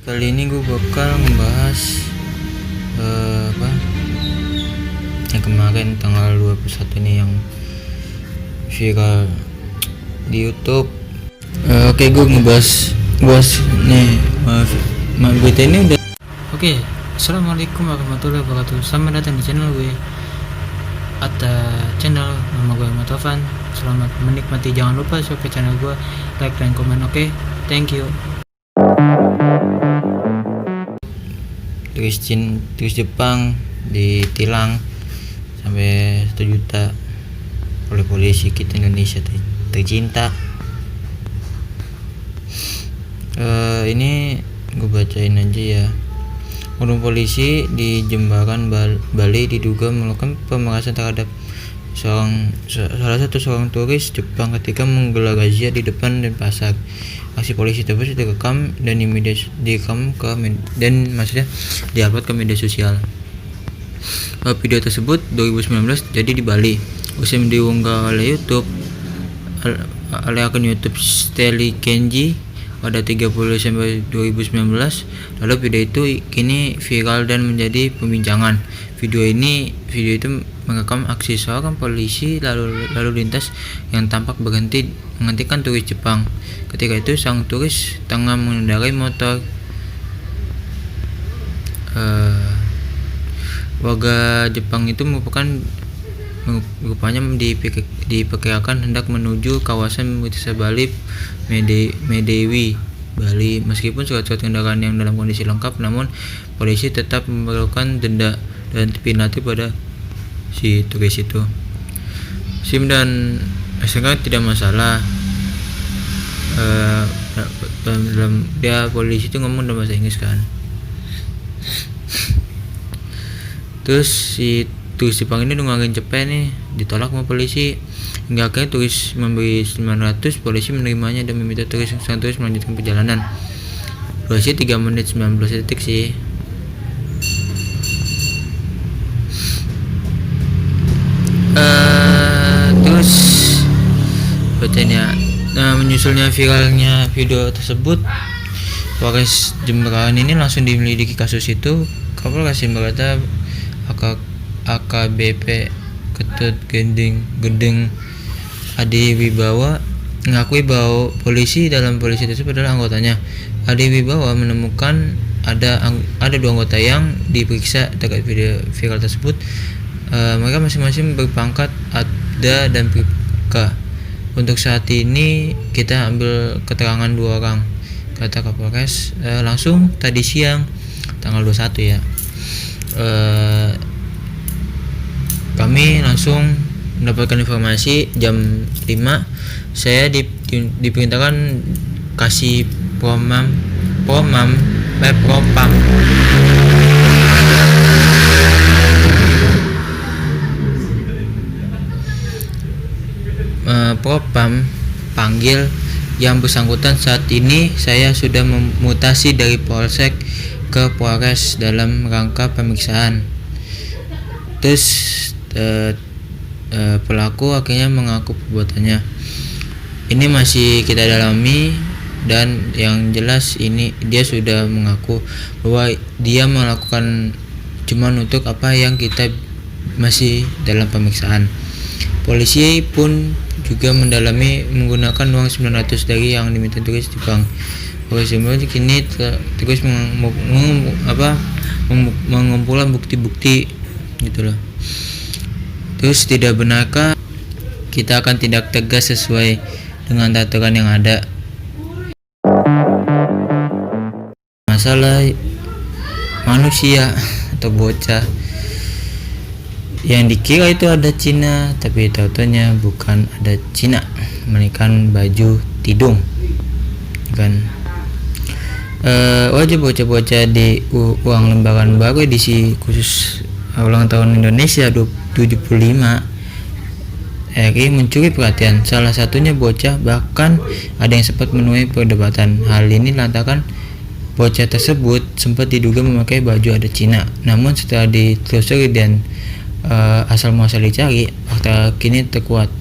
Kali ini gue bakal ngebahas apa yang kemarin tanggal 21 nih yang viral di YouTube. Oke, gue ngebahas nih berita ini udah. Oke, assalamualaikum warahmatullahi wabarakatuh. Selamat datang di channel gue nama gue Ahmad Taufan. Selamat menikmati, jangan lupa subscribe channel gue, like dan komen. Oke, thank you. Turis Jepang ditilang sampai 1 juta oleh polisi kita Indonesia tercinta. Ini gue bacain aja ya. Oknum polisi di Jembaran, Bali diduga melakukan pemerasan terhadap salah satu turis Jepang ketika menggelar razia di depan Denpasar. Aksi polisi tersebut direkam dan diupload ke media sosial. Video tersebut 2019 jadi di Bali. Usai diunggah oleh akun YouTube Stanley Kenji pada 30 Desember 2019. Lalu video itu kini viral dan menjadi pembincangan. Video itu merekam aksi seorang polisi lalu lintas yang tampak menghentikan turis Jepang. Ketika itu sang turis tengah mengendarai motor. Warga Jepang itu rupanya diperkirakan hendak menuju kawasan wisata Bali Medewi Bali. Meskipun surat kendaraan yang dalam kondisi lengkap, namun polisi tetap memperlakukan denda dan penalti pada si turis itu. SIM dan STNK tidak masalah. Dalam polisi itu ngomong dalam bahasa Inggris kan. Terus si turis Jepang ini nungguin cepet nih, ditolak sama polisi. Hingga akhirnya turis memberi 900, polisi menerimanya dan meminta sang turis melanjutkan perjalanan. Durasi 3 menit 19 detik sih. Terus bacain ya. Menyusulnya viralnya video tersebut, Polres Jemberan ini langsung menyelidiki kasus itu. Kapolres Jemberan AKBP Ketut Gendeng Adi Wibawa mengakui bahwa polisi tersebut adalah anggotanya. Adi Wibawa menemukan ada 2 anggota yang diperiksa terkait video viral tersebut. Mereka masing-masing berpangkat ADA dan Bribka. Untuk saat ini kita ambil keterangan 2 orang, kata Kapolres. Langsung tadi siang tanggal 21 ya. Kami langsung mendapatkan informasi jam 5. Saya diperintahkan kasih propam panggil yang bersangkutan. Saat ini saya sudah memutasi dari Polsek ke Polres dalam rangka pemeriksaan. Terus pelaku akhirnya mengaku perbuatannya. Ini masih kita dalami dan yang jelas ini dia sudah mengaku bahwa dia melakukan cuman untuk apa yang kita masih dalam pemeriksaan. Polisi pun juga mendalami menggunakan uang 900 dari yang diminta turis Jepang. Polisi kini terus mengumpulkan bukti-bukti gitu loh. Terus tidak benarkah kita akan tindak tegas sesuai dengan aturan yang ada. Masalah manusia atau bocah yang dikira itu ada Cina, tapi tautannya bukan ada Cina, melainkan baju tidung kan. Wajib bocah-bocah di uang lembaran baru edisi khusus ulang tahun Indonesia 75 RI mencuri perhatian. Salah satunya bocah, bahkan ada yang sempat menuai perdebatan. Hal ini lantaran bocah tersebut sempat diduga memakai baju ada Cina. Namun setelah ditelusuri dan asal muasal dicari, fakta kini terkuat.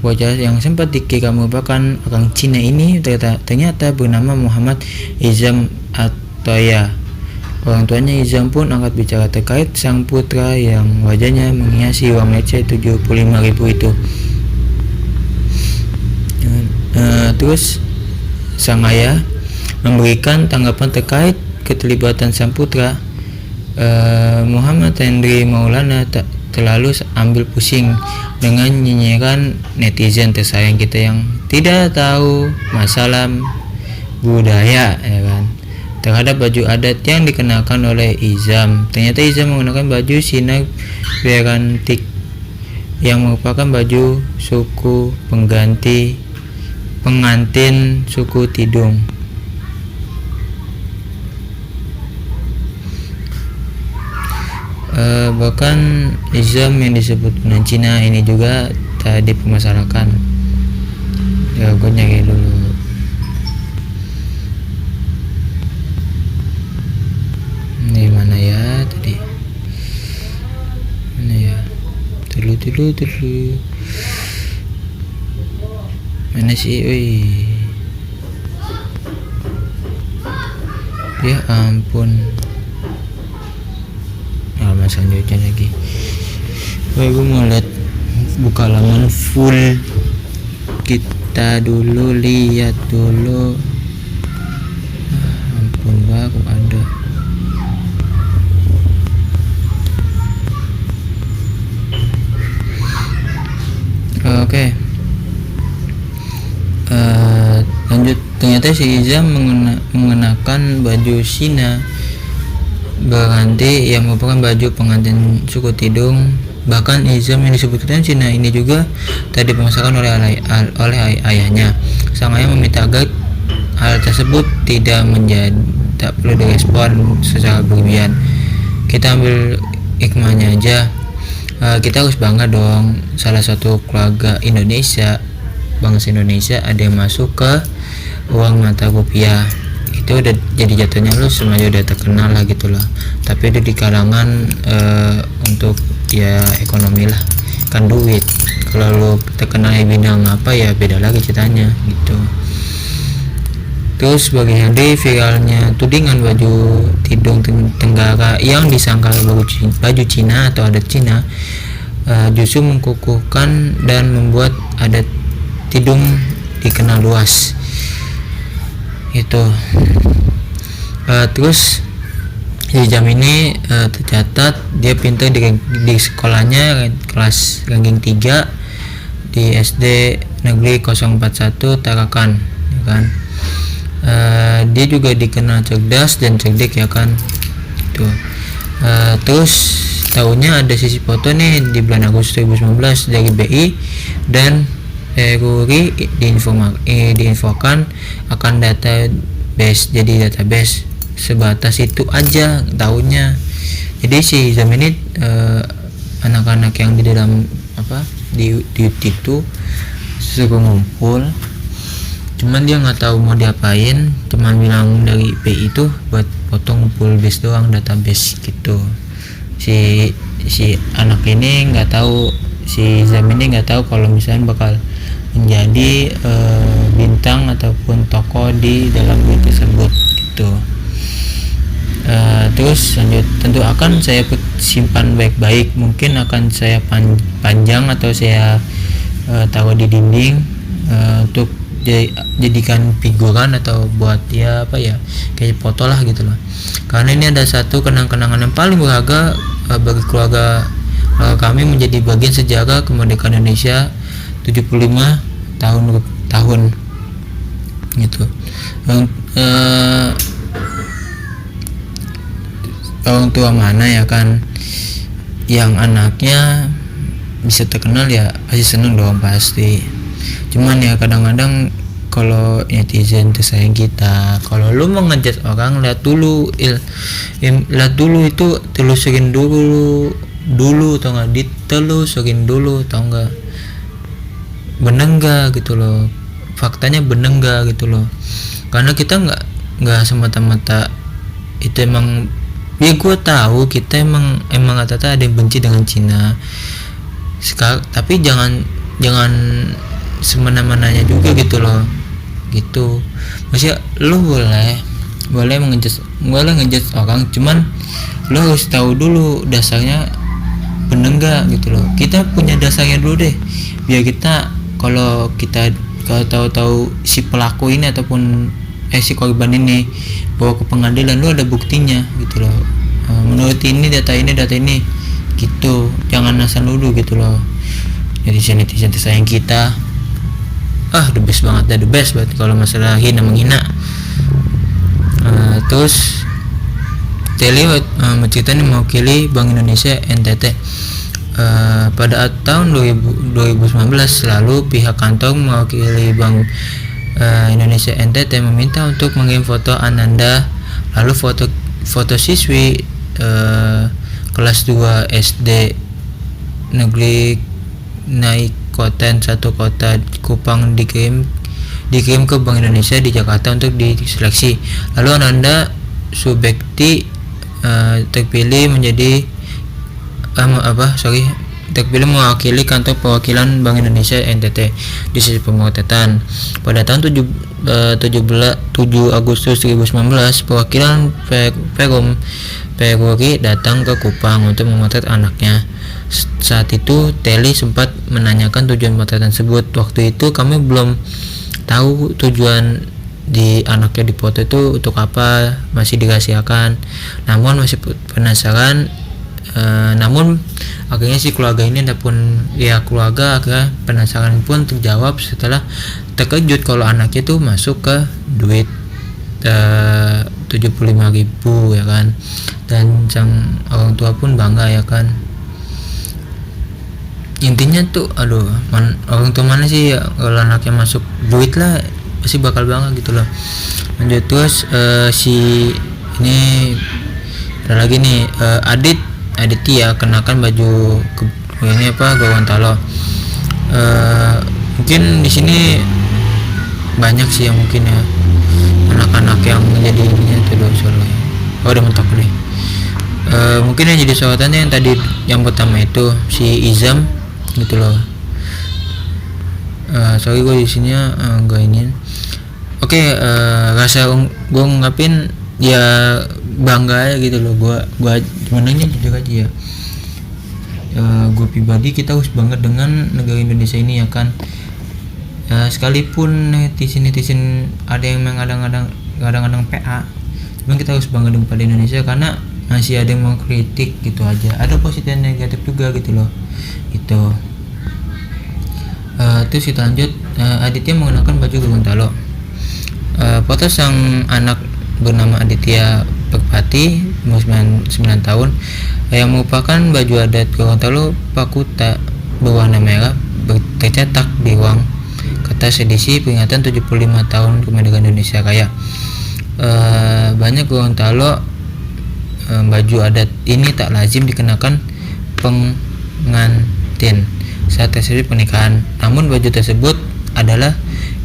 Bocah yang sempat dikira merupakan orang Cina ini ternyata bernama Muhammad Izam Toya. Orang tuanya Izam pun angkat bicara terkait sang putra yang wajahnya menghiasi uang receh 75.000 itu. Terus sang ayah memberikan tanggapan terkait keterlibatan sang putra. Muhammad Henry Maulana tak terlalu ambil pusing dengan nyinyiran netizen tersayang kita yang tidak tahu masalah budaya, ya kan, terhadap baju adat yang dikenakan oleh Izam. Ternyata Izam menggunakan baju Sina Berantik yang merupakan baju suku pengantin suku Tidung. Bahkan Izam yang disebut benang Cina ini juga tak dipermasalahkan. Ya, gue nyari dulu. Ini mana ya tadi? Mana ya? Dulu. Mana sih? Wih. Ya ampun. Halaman selanjutnya lagi. Gue mau lihat buka halaman full. Kita dulu lihat dulu. Ampun, baru ada. Oke. Lanjut. Ternyata si Izam mengenakan baju Sina Berantik yang merupakan baju pengantin suku Tidung. Bahkan Izam yang disebutkan Cina ini juga tadi dipermasalahkan oleh ayahnya. Sang ayah meminta agar hal tersebut tak perlu direspon secara berlebihan. Kita ambil hikmahnya aja. Kita harus bangga dong, salah satu keluarga Indonesia, bangsa Indonesia ada yang masuk ke uang mata rupiah. Itu udah jadi jatuhnya lu semuanya udah terkenal lah gitu lah, tapi itu di kalangan untuk ya ekonomi lah, kan duit. Kalau lu terkenal di bidang apa ya beda lagi ceritanya gitu. Terus bagi Henry, viralnya tudingan baju Tidung Tenggara yang disangka baju Cina atau adat Cina justru mengukuhkan dan membuat adat Tidung dikenal luas itu. Terus Izam ini tercatat dia pintar di sekolahnya kelas ranking 3 di SD Negeri 041 Tarakan, ya kan. Dia juga dikenal cerdas dan cerdik, ya kan. Itu. Terus tahunnya ada sisi foto nih di bulan Agustus 2019 dari BI dan Ruri diinfokan akan database. Jadi database sebatas itu aja tahunnya. Jadi si Izam ini anak-anak yang di dalam di itu suruh ngumpul, cuman dia nggak tahu mau diapain, cuman bilang dari BI itu buat foto ngumpul base doang, database gitu. Si anak ini nggak tahu, si Izam ini nggak tahu kalau misalnya bakal menjadi bintang ataupun tokoh di dalam buku tersebut gitu. Terus lanjut, tentu akan saya simpan baik-baik, mungkin akan saya panjang atau saya taruh di dinding untuk jadikan figuran atau buat ya kayak foto lah gitu loh. Karena ini ada satu kenang-kenangan yang paling berharga bagi keluarga kami, menjadi bagian sejarah kemerdekaan Indonesia 75 tahun gitu. Orang tua mana ya kan yang anaknya bisa terkenal ya pasti seneng dong pasti. Cuman ya kadang-kadang kalau netizen tersayang kita, kalau lu mau ngejudge orang, lihat dulu itu telusurin dulu tau nggak, ditelusurin dulu tau nggak, bener nggak gitu loh, faktanya bener nggak gitu loh. Karena kita nggak semata-mata itu emang ya gue tahu kita emang kata ada yang benci dengan Cina sekarang, tapi jangan semena-menanya juga gitu loh gitu. Maksudnya lu boleh boleh ngejudge orang, cuman lo harus tahu dulu dasarnya bener nggak gitu loh. Kita punya dasarnya dulu deh, biar kita kalau tahu si pelaku ini ataupun si korban ini bawa ke pengadilan, lo ada buktinya gitu loh. Menurut ini data ini gitu, jangan asal dulu gitu loh. Jadi netizen tersayang kita, the best banget, the best banget kalau masalah menghina. Terus Teli mencerita nih mewakili Bank Indonesia NTT. Pada tahun 2019 lalu pihak kantor mewakili Bank Indonesia NTT meminta untuk mengirim foto Ananda, lalu foto siswi kelas 2 SD negeri Naikoten 1 kota Kupang dikirim ke Bank Indonesia di Jakarta untuk diseleksi. Lalu Ananda Subekti terpilih mewakili kantor perwakilan Bank Indonesia NTT di sisi pemotretan. Pada tahun 7 Agustus 2019 perwakilan Peruri datang ke Kupang untuk memotret anaknya. Saat itu Teli sempat menanyakan tujuan potret tersebut. Waktu itu kami belum tahu tujuan di anaknya dipoto itu untuk apa, masih dirahasiakan. Namun masih penasaran. Namun akhirnya si keluarga ini keluarga akhirnya penasaran pun terjawab setelah terkejut kalau anaknya itu masuk ke duit 75.000 ya kan, dan sang orang tua pun bangga ya kan. Intinya tuh orang tua mana sih ya, kalau anaknya masuk duit lah pasti bakal bangga gitu loh. Lanjut terus si ini ada lagi nih, Aditya kenakan baju Gorontalo. Mungkin di sini banyak sih yang mungkin ya anak-anak yang menjadi ininya tuh udah mentok nih. Mungkin yang jadi sorotannya yang tadi yang pertama itu si Izam gitu loh. Sorry gue di sini enggak ini. Oke, rasa gue ngapin ya bangga ya gitu loh. Gue sebenarnya jujur aja ya. Gue pribadi kita harus bangga dengan negara Indonesia ini ya kan. Sekalipun netizen ada yang kadang-kadang PA, cuman kita harus bangga dengan pada Indonesia karena masih ada yang mau kritik gitu aja. Ada positif dan negatif juga gitu loh. Gitu. Terus kita lanjut, Aditya menggunakan baju Gorontalo. Foto sang anak bernama Aditya Perpati, umur 9 tahun, yang merupakan baju adat Gorontalo Pakuta berwarna merah tercetak di ruang kertas edisi peringatan 75 tahun kemerdekaan Indonesia Raya. Banyak Gorontalo baju adat ini tak lazim dikenakan pengantin saat resepsi pernikahan. Namun baju tersebut adalah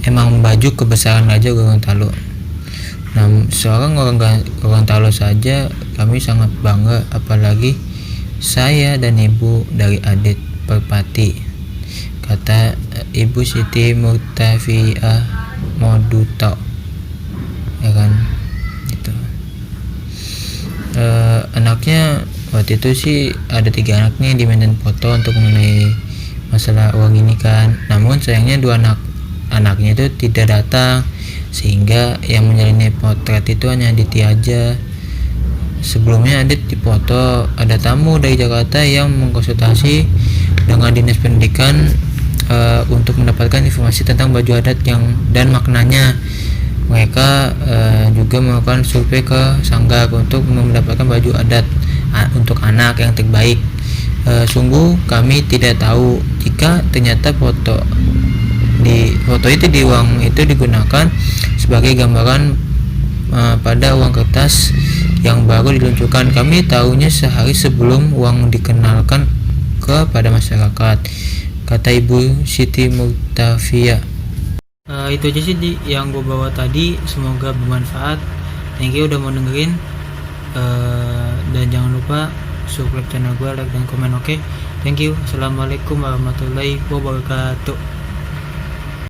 emang baju kebesaran Raja Gorontalo. Nah, seorang orang Gorontalo saja kami sangat bangga, apalagi saya dan ibu dari Adit Perpati, kata Ibu Siti Murtafiah Moduto ya kan gitu. Anaknya waktu itu sih ada 3 anak nih dimintain foto untuk mengenai masalah uang ini kan. Namun sayangnya 2 anaknya itu tidak datang, sehingga yang menjalani potret itu hanya Aditya aja. Sebelumnya Adit dipoto ada tamu dari Jakarta yang mengkonsultasi dengan Dinas Pendidikan untuk mendapatkan informasi tentang baju adat dan maknanya. Mereka juga melakukan survei ke Sanggar untuk mendapatkan baju adat untuk anak yang terbaik. Sungguh kami tidak tahu jika ternyata foto itu di uang itu digunakan sebagai gambaran pada uang kertas yang baru diluncurkan. Kami tahunya sehari sebelum uang dikenalkan kepada masyarakat, kata Ibu Siti Murtafiah. Itu aja sih yang gue bawa tadi, semoga bermanfaat. Thank you udah mau dengerin, dan jangan lupa subscribe channel gue, like dan komen. Oke, thank you. Assalamualaikum warahmatullahi wabarakatuh.